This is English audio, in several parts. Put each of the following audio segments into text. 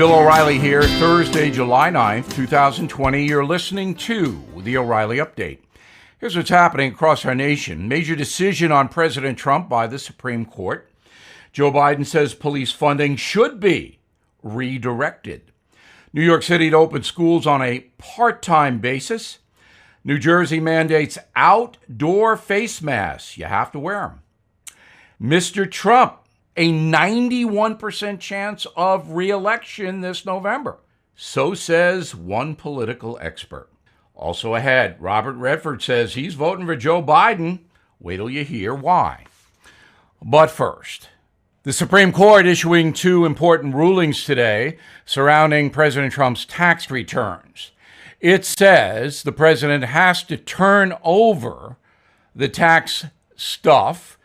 Bill O'Reilly here, Thursday, July 9th, 2020. You're listening to the O'Reilly Update. Here's what's happening across our nation. Major decision on President Trump by the Supreme Court. Joe Biden says police funding should be redirected. New York City to open schools on a part-time basis. New Jersey mandates outdoor face masks. You have to wear them. Mr. Trump, a 91% chance of reelection this November. So says one political expert. Also ahead, Robert Redford says he's voting for Joe Biden. Wait till you hear why. But first, the Supreme Court issuing two important rulings today surrounding President Trump's tax returns. It says the president has to turn over the tax stuff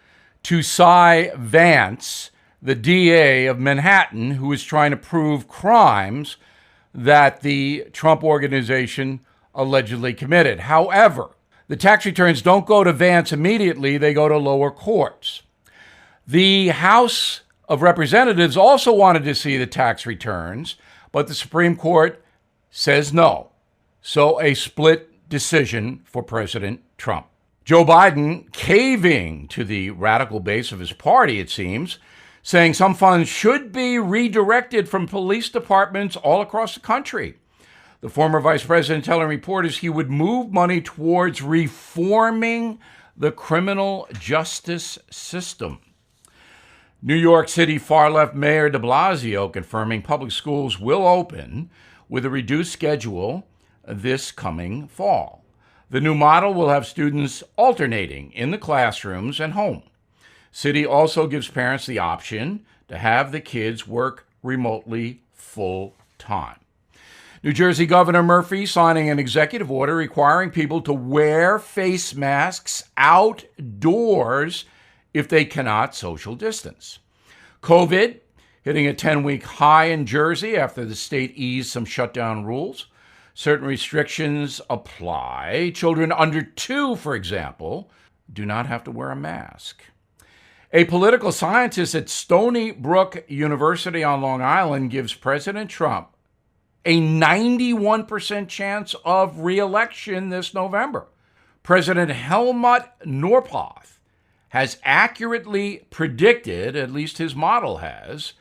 to Cy Vance, the DA of Manhattan, who is trying to prove crimes that the Trump organization allegedly committed. However, the tax returns don't go to Vance immediately, they go to lower courts. The House of Representatives also wanted to see the tax returns, but the Supreme Court says no. So a split decision for President Trump. Joe Biden caving to the radical base of his party, it seems, saying some funds should be redirected from police departments all across the country. The former vice president telling reporters he would move money towards reforming the criminal justice system. New York City far-left Mayor de Blasio confirming public schools will open with a reduced schedule this coming fall. The new model will have students alternating in the classrooms and home. City also gives parents the option to have the kids work remotely full-time. New Jersey Governor Murphy signing an executive order requiring people to wear face masks outdoors if they cannot social distance. COVID hitting a 10-week high in Jersey after the state eased some shutdown rules. Certain restrictions apply. Children under 2, for example, do not have to wear a mask. A political scientist at Stony Brook University on Long Island gives President Trump a 91% chance of re-election this November. President Helmut Norpoth has accurately predicted, at least his model has,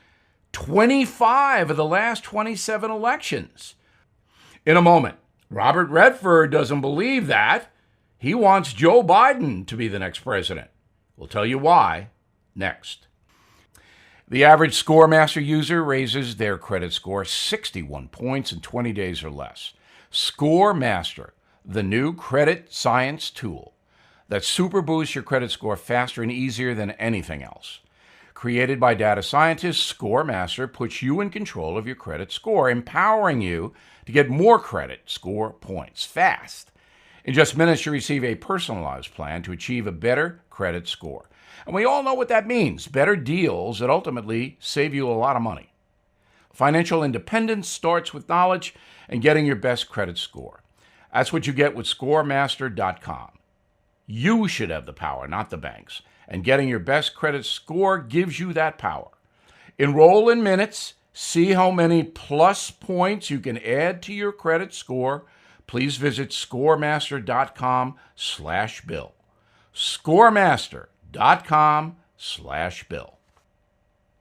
25 of the last 27 elections. In a moment, Robert Redford doesn't believe that. He wants Joe Biden to be the next president. We'll tell you why next. The average ScoreMaster user raises their credit score 61 points in 20 days or less. ScoreMaster, the new credit science tool that super boosts your credit score faster and easier than anything else. Created by data scientists, ScoreMaster puts you in control of your credit score, empowering you to get more credit score points fast. In just minutes, you receive a personalized plan to achieve a better credit score. And we all know what that means, better deals that ultimately save you a lot of money. Financial independence starts with knowledge and getting your best credit score. That's what you get with ScoreMaster.com. You should have the power, not the banks. And getting your best credit score gives you that power. Enroll in minutes. See how many plus points you can add to your credit score. Please visit ScoreMaster.com/Bill. ScoreMaster.com/Bill.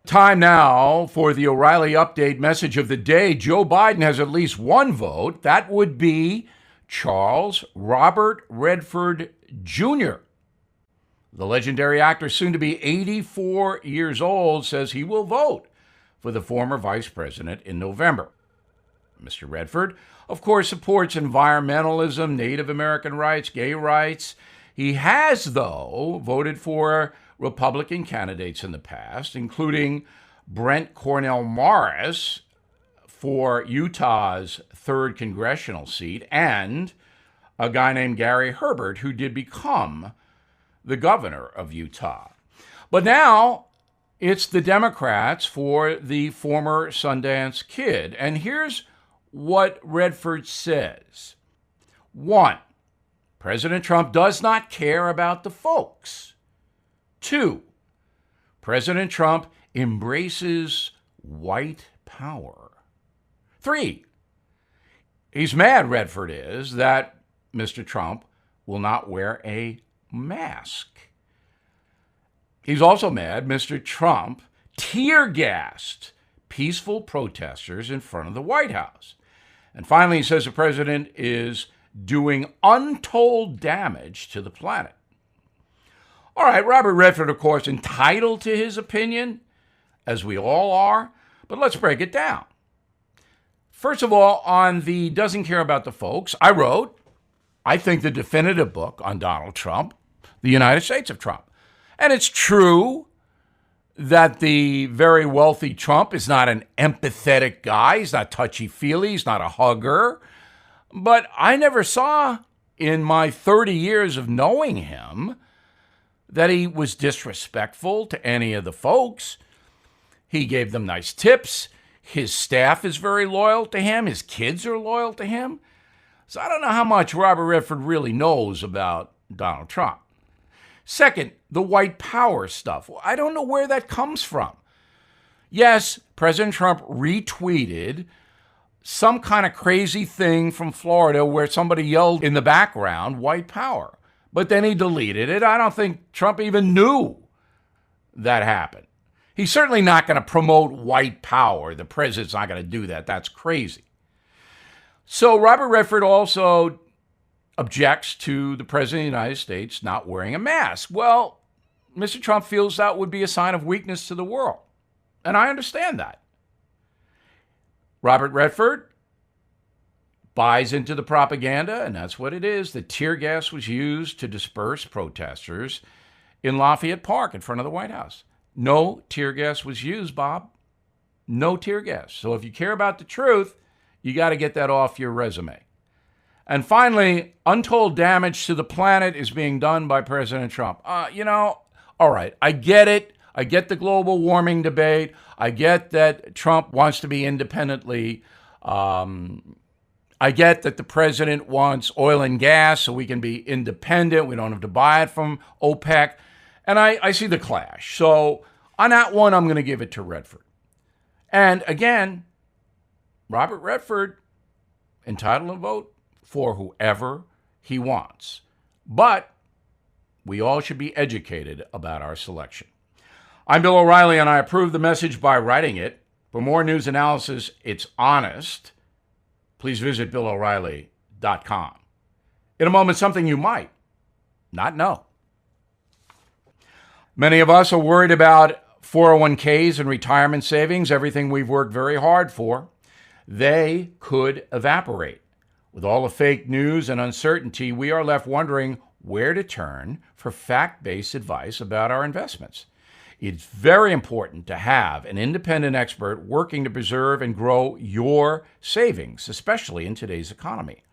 Time now for the O'Reilly Update message of the day. Joe Biden has at least one vote. That would be Charles Robert Redford Jr. The legendary actor, soon to be 84 years old, says he will vote for the former vice president in November. Mr. Redford, of course, supports environmentalism, Native American rights, gay rights. He has, though, voted for Republican candidates in the past, including Brent Cornell Morris for Utah's 3rd congressional seat, and a guy named Gary Herbert, who did become the governor of Utah. But now it's the Democrats for the former Sundance Kid. And here's what Redford says. 1, President Trump does not care about the folks. 2, President Trump embraces white power. 3, he's mad, Redford is, that Mr. Trump will not wear a mask. He's also mad Mr. Trump tear-gassed peaceful protesters in front of the White House. And finally, he says the president is doing untold damage to the planet. All right, Robert Redford, of course, entitled to his opinion, as we all are, but let's break it down. First of all, on the doesn't care about the folks, I wrote, I think, the definitive book on Donald Trump, The United States of Trump. And it's true that the very wealthy Trump is not an empathetic guy. He's not touchy-feely. He's not a hugger. But I never saw in my 30 years of knowing him that he was disrespectful to any of the folks. He gave them nice tips. His staff is very loyal to him. His kids are loyal to him. So I don't know how much Robert Redford really knows about Donald Trump. Second, the white power stuff. Well, I don't know where that comes from. Yes, President Trump retweeted some kind of crazy thing from Florida where somebody yelled in the background, white power. But then he deleted it. I don't think Trump even knew that happened. He's certainly not going to promote white power. The president's not going to do that. That's crazy. So Robert Redford also objects to the president of the United States not wearing a mask. Well, Mr. Trump feels that would be a sign of weakness to the world. And I understand that. Robert Redford buys into the propaganda, and that's what it is. The tear gas was used to disperse protesters in Lafayette Park in front of the White House. No tear gas was used, Bob. No tear gas. So if you care about the truth, you got to get that off your resume. And finally, untold damage to the planet is being done by President Trump. All right, I get it. I get the global warming debate. I get that Trump wants to be independently. I get that the president wants oil and gas so we can be independent. We don't have to buy it from OPEC. And I see the clash. So on that one, I'm going to give it to Redford. And again, Robert Redford, entitled to vote for whoever he wants. But we all should be educated about our selection. I'm Bill O'Reilly, and I approve the message by writing it. For more news analysis, it's honest. Please visit BillO'Reilly.com. In a moment, something you might not know. Many of us are worried about 401ks and retirement savings, everything we've worked very hard for. They could evaporate. With all the fake news and uncertainty, we are left wondering where to turn for fact-based advice about our investments. It's very important to have an independent expert working to preserve and grow your savings, especially in today's economy.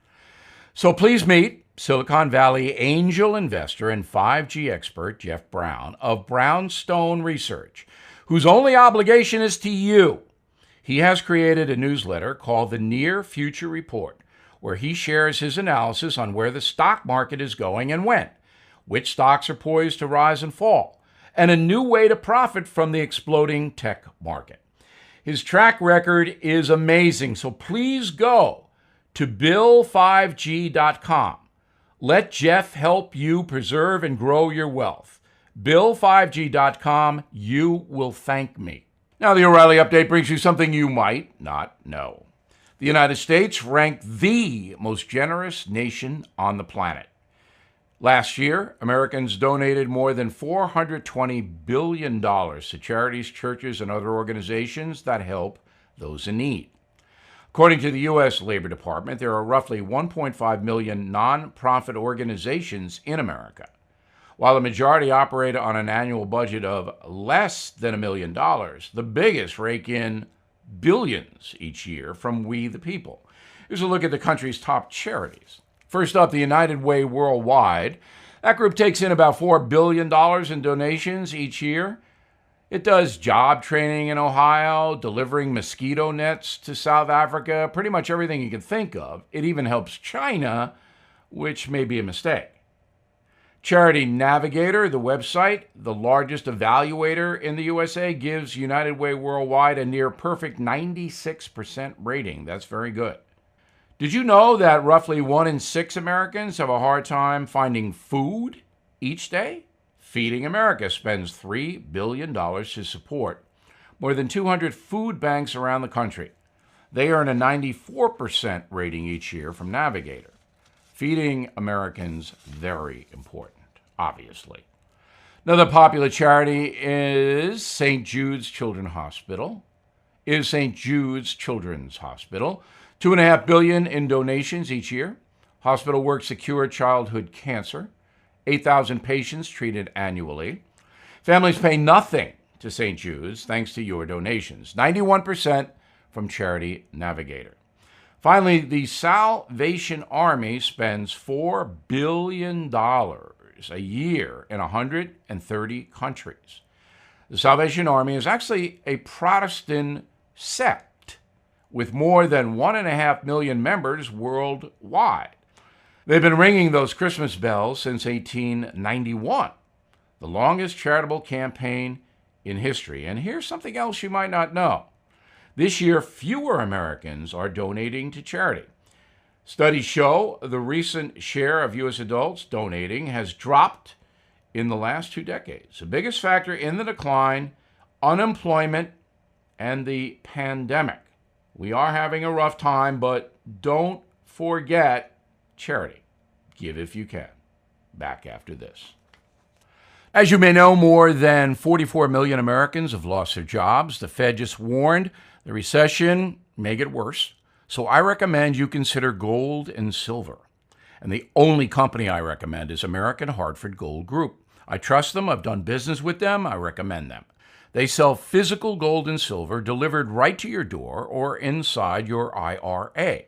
So please meet Silicon Valley angel investor and 5G expert Jeff Brown of Brownstone Research, whose only obligation is to you. He has created a newsletter called the Near Future Report, where he shares his analysis on where the stock market is going and when, which stocks are poised to rise and fall, and a new way to profit from the exploding tech market. His track record is amazing, so please go to Bill5G.com. Let Jeff help you preserve and grow your wealth. Bill5G.com. You will thank me. Now, the O'Reilly Update brings you something you might not know. The United States ranked the most generous nation on the planet. Last year, Americans donated more than $420 billion to charities, churches, and other organizations that help those in need. According to the U.S. Labor Department, there are roughly 1.5 million nonprofit organizations in America. While the majority operate on an annual budget of less than $1 million, the biggest rake in billions each year from we the people. Here's a look at the country's top charities. First up, the United Way Worldwide. That group takes in about $4 billion in donations each year. It does job training in Ohio, delivering mosquito nets to South Africa, pretty much everything you can think of. It even helps China, which may be a mistake. Charity Navigator, the website, the largest evaluator in the USA, gives United Way Worldwide a near perfect 96% rating. That's very good. Did you know that roughly 1 in 6 Americans have a hard time finding food each day? Feeding America spends $3 billion to support more than 200 food banks around the country. They earn a 94% rating each year from Navigator. Feeding Americans, very important, obviously. Another popular charity is St. Jude's Children's Hospital. $2.5 billion in donations each year. Hospital works to cure childhood cancer. 8,000 patients treated annually. Families pay nothing to St. Jude's thanks to your donations. 91% from Charity Navigator. Finally, the Salvation Army spends $4 billion a year in 130 countries. The Salvation Army is actually a Protestant sect with more than 1.5 million members worldwide. They've been ringing those Christmas bells since 1891, the longest charitable campaign in history. And here's something else you might not know. This year, fewer Americans are donating to charity. Studies show the recent share of U.S. adults donating has dropped in the last 2 decades. The biggest factor in the decline, unemployment and the pandemic. We are having a rough time, but don't forget charity. Give if you can. Back after this. As you may know, more than 44 million Americans have lost their jobs. The Fed just warned the recession may get worse, so I recommend you consider gold and silver. And the only company I recommend is American Hartford Gold Group. I trust them. I've done business with them. I recommend them. They sell physical gold and silver delivered right to your door or inside your IRA.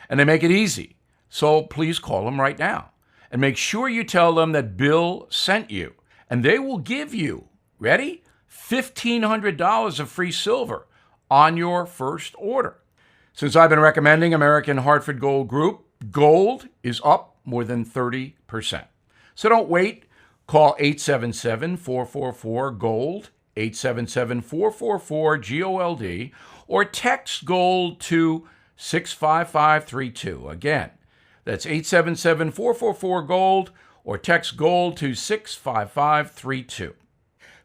And they make it easy. So please call them right now. And make sure you tell them that Bill sent you. And they will give you, ready? $1,500 of free silver on your first order. Since I've been recommending American Hartford Gold Group, gold is up more than 30%. So don't wait. Call 877-444-GOLD, 877-444-GOLD, or text GOLD to 65532. Again, that's 877-444-GOLD, or text GOLD to 65532.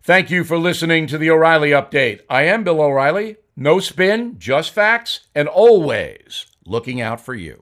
Thank you for listening to the O'Reilly Update. I am Bill O'Reilly. No spin, just facts, and always looking out for you.